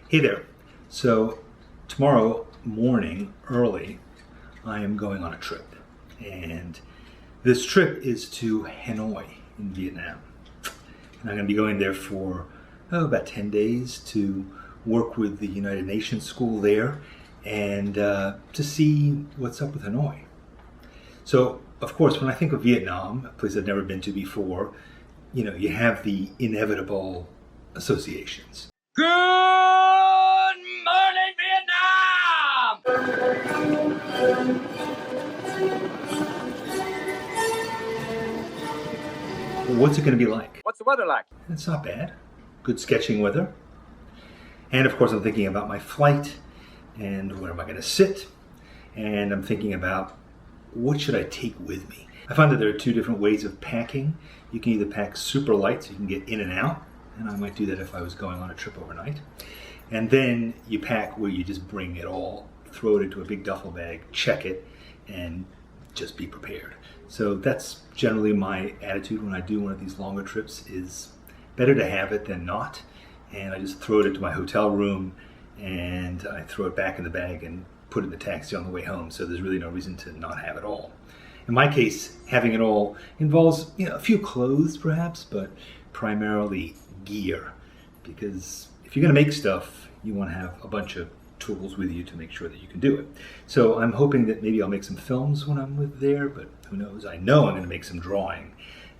Hey there. So tomorrow morning, early, I am going on a trip. And this trip is to Hanoi in Vietnam. And I'm going to be going there for about 10 days to work with the United Nations school there and to see what's up with Hanoi. So, of course, when I think of Vietnam, a place I've never been to before, you have the inevitable associations. Good morning, Vietnam! What's it going to be like? What's the weather like? It's not bad. Good sketching weather. And of course, I'm thinking about my flight and where am I going to sit. And I'm thinking about what should I take with me. I find that there are two different ways of packing. You can either pack super light so you can get in and out. And I might do that if I was going on a trip overnight. And then you pack where you just bring it all, throw it into a big duffel bag, check it, and just be prepared. So that's generally my attitude when I do one of these longer trips, is better to have it than not. And I just throw it into my hotel room and I throw it back in the bag and put it in the taxi on the way home. So there's really no reason to not have it all. In my case, having it all involves a few clothes perhaps, but primarily gear, because if you're going to make stuff, you want to have a bunch of tools with you to make sure that you can do it. So I'm hoping that maybe I'll make some films when I'm there, but who knows? I know I'm going to make some drawing,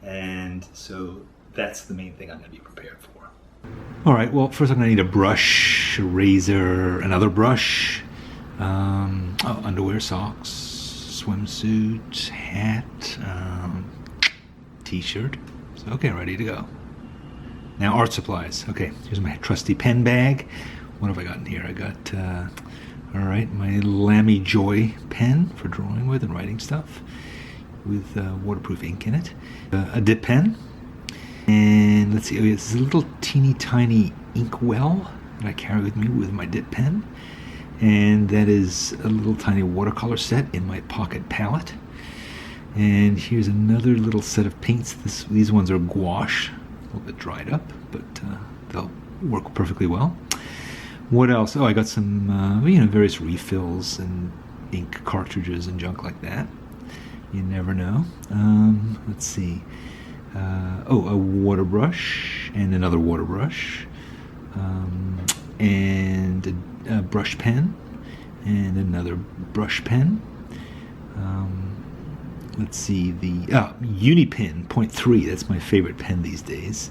and so that's the main thing I'm going to be prepared for. All right, well, first I'm going to need a brush, a razor, another brush, underwear, socks, swimsuit, hat, t-shirt. So, okay, ready to go. Now, art supplies. Okay, here's my trusty pen bag. What have I got in here? I got, all right, my Lamy Joy pen for drawing with and writing stuff with waterproof ink in it. A dip pen. And let's see, this is a little teeny tiny ink well that I carry with me with my dip pen. And that is a little tiny watercolor set in my pocket palette. And here's another little set of paints. These ones are gouache. A little bit dried up, but they'll work perfectly well. What else? Oh, I got some, various refills and ink cartridges and junk like that. You never know. Let's see. A water brush and another water brush, and a brush pen and another brush pen. Let's see, the Unipin 0.3, that's my favorite pen these days.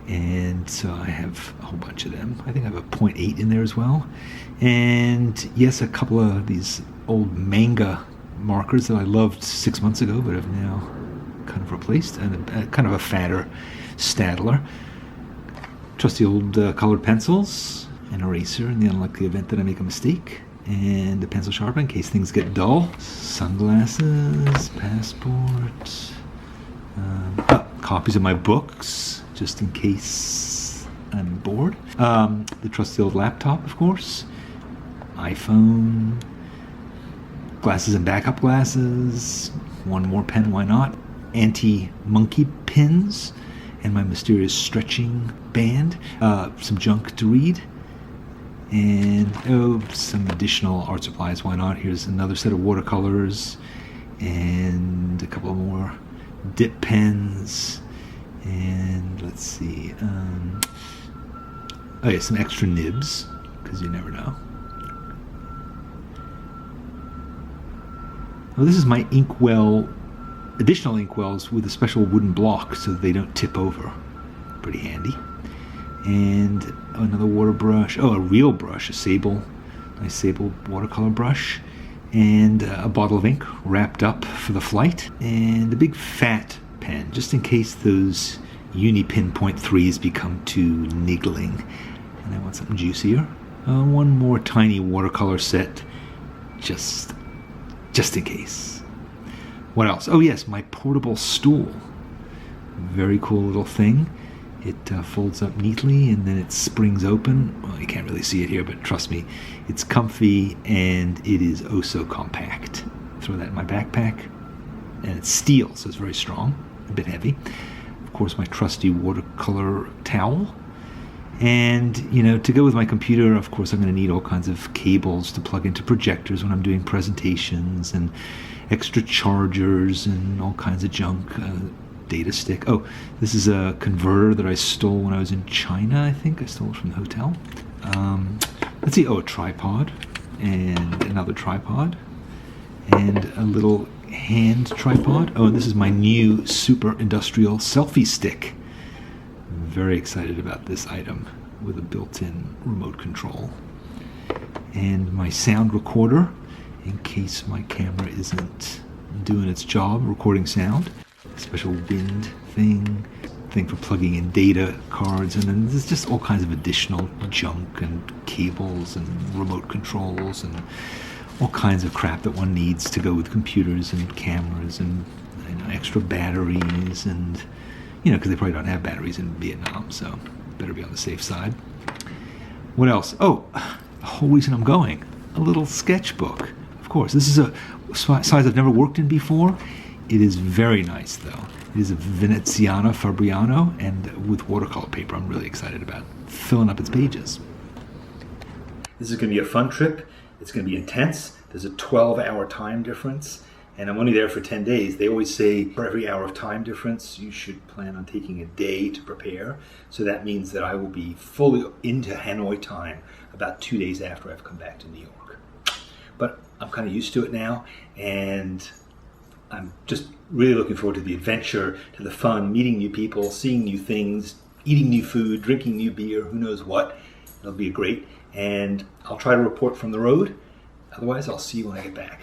And so I have a whole bunch of them. I think I have a 0.8 in there as well. And yes, a couple of these old manga markers that I loved 6 months ago, but have now kind of replaced, and kind of a fatter Stadler. Trusty old colored pencils, an eraser in the unlikely event that I make a mistake, and a pencil sharpener in case things get dull. Sunglasses, passport, copies of my books, just in case I'm bored. The trusty old laptop, of course. iPhone, glasses and backup glasses, one more pen, why not? Anti-monkey pins, and my mysterious stretching band. Some junk to read. And some additional art supplies, why not? Here's another set of watercolors and a couple more dip pens, and let's see, some extra nibs, because you never know. Well, this is my inkwell, additional inkwells with a special wooden block so that they don't tip over. Pretty handy. And another water brush, a real brush, nice sable watercolor brush, and a bottle of ink wrapped up for the flight, and a big fat pen, just in case those Unipin 0.3s become too niggling and I want something juicier. One more tiny watercolor set, just in case. What else? Oh yes, my portable stool. Very cool little thing. It folds up neatly and then it springs open. Well, you can't really see it here, but trust me, it's comfy and it is oh so compact. Throw that in my backpack, and it's steel, so it's very strong, a bit heavy. Of course, my trusty watercolor towel, And, to go with my computer, of course, I'm going to need all kinds of cables to plug into projectors when I'm doing presentations, and extra chargers and all kinds of junk, data stick. Oh, this is a converter that I stole when I was in China, I think. I stole it from the hotel. Let's see. Oh, a tripod and another tripod and a little hand tripod. Oh, and this is my new super industrial selfie stick. Very excited about this item with a built-in remote control. And my sound recorder in case my camera isn't doing its job recording sound. A special wind thing for plugging in data cards, and then there's just all kinds of additional junk and cables and remote controls and all kinds of crap that one needs to go with computers and cameras, and extra batteries, and because they probably don't have batteries in Vietnam, so better be on the safe side. What else? Oh, the whole reason I'm going, a little sketchbook. Of course, this is a size I've never worked in before. It is very nice, though. It is a Veneziano Fabriano, and with watercolor paper. I'm really excited about filling up its pages. This is going to be a fun trip. It's going to be intense. There's a 12-hour time difference, and I'm only there for 10 days. They always say for every hour of time difference, you should plan on taking a day to prepare. So that means that I will be fully into Hanoi time about 2 days after I've come back to New York. But I'm kind of used to it now, and I'm just really looking forward to the adventure, to the fun, meeting new people, seeing new things, eating new food, drinking new beer, who knows what. It'll be great. And I'll try to report from the road. Otherwise, I'll see you when I get back.